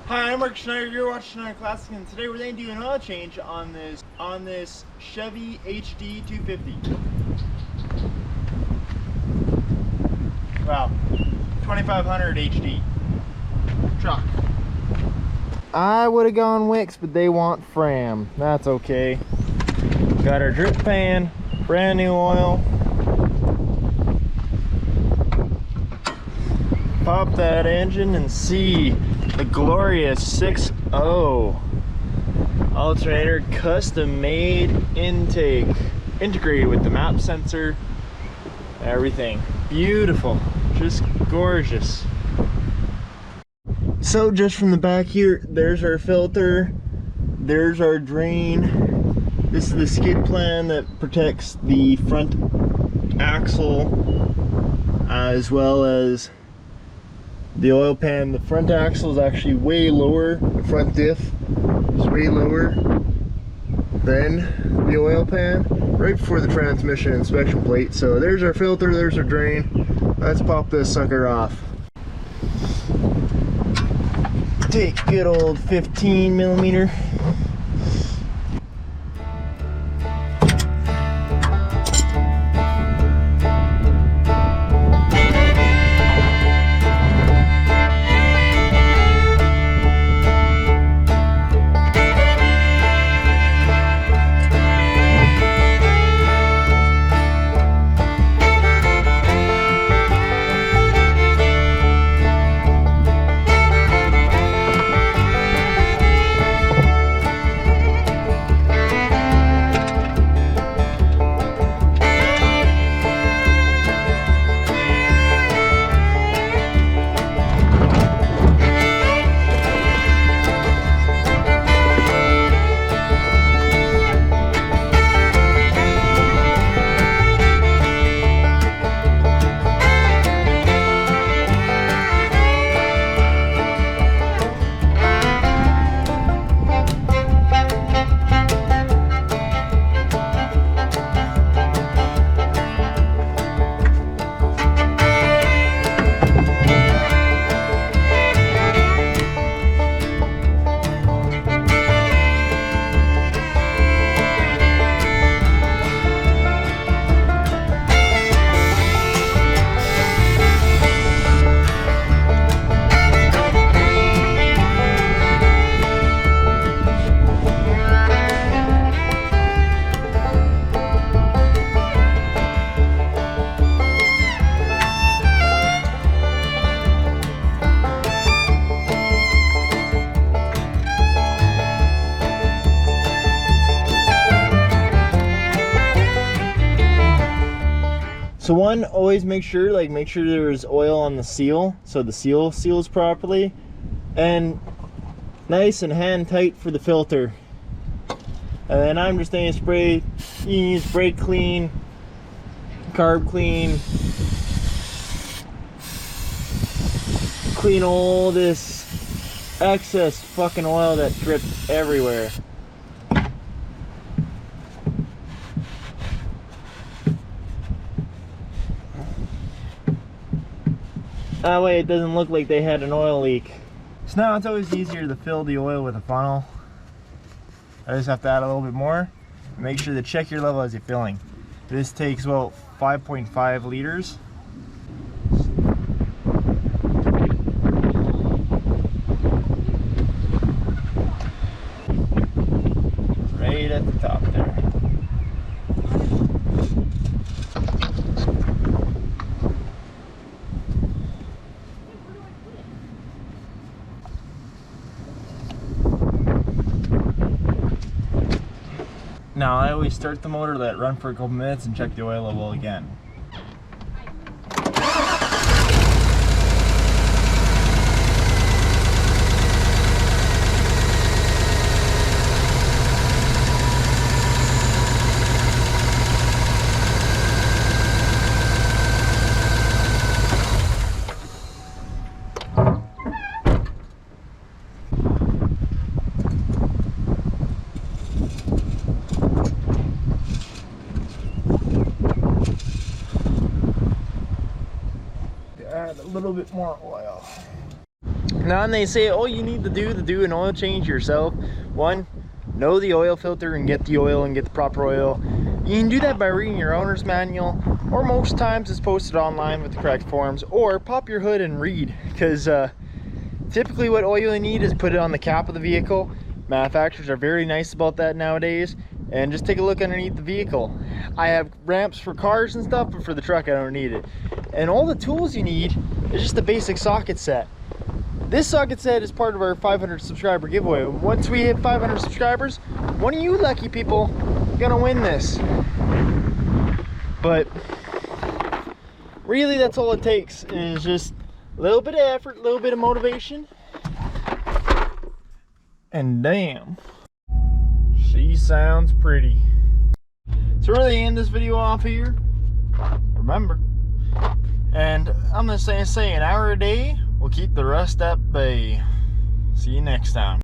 Hi, I'm Mark Schneider. You're watching Schneider Classic, and today we're going to do an oil change on this Chevy HD 250. Wow, 2500 HD truck. I would have gone Wix, but they want Fram. That's okay. Got our drip pan, brand new oil. Pop that engine and see the glorious 6.0 alternator, custom made intake, integrated with the map sensor, everything. Beautiful, just gorgeous. So just from the back here, there's our filter, there's our drain. This is the skid plan that protects the front axle as well as the oil pan. The front axle is actually way lower. The front diff is way lower than the oil pan, right before the transmission inspection plate. So there's our filter, there's our drain. Let's pop this sucker off. Take a good old 15mm. So one, always make sure there's oil on the seal, so the seal seals properly, and nice and hand tight for the filter. And then I'm just saying spray, you can use brake clean, carb clean, clean all this excess fucking oil that dripped everywhere. That way it doesn't look like they had an oil leak. So now it's always easier to fill the oil with a funnel. I just have to add a little bit more. Make sure to check your level as you're filling. This takes about 5.5 liters. Right at the top there. Now I always start the motor, let it run for a couple minutes, and check the oil level again. add a little bit more oil. Now, when they say, oh, you need to do an oil change yourself, one, know the oil filter and get the oil and get the proper oil. You can do that by reading your owner's manual, or most times it's posted online with the correct forms, or pop your hood and read, because typically what oil you need is put it on the cap of the vehicle. Manufacturers are very nice about that nowadays. And just take a look underneath the vehicle. I have ramps for cars and stuff, but for the truck I don't need it. And all the tools you need is just the basic socket set. This socket set is part of our 500 subscriber giveaway. Once we hit 500 subscribers, one of you lucky people is gonna win this. But really, that's all it takes, is just a little bit of effort, a little bit of motivation, and damn, she sounds pretty. So really end this video off here. Remember, and I'm gonna say an hour a day will keep the rust at bay. See you next time.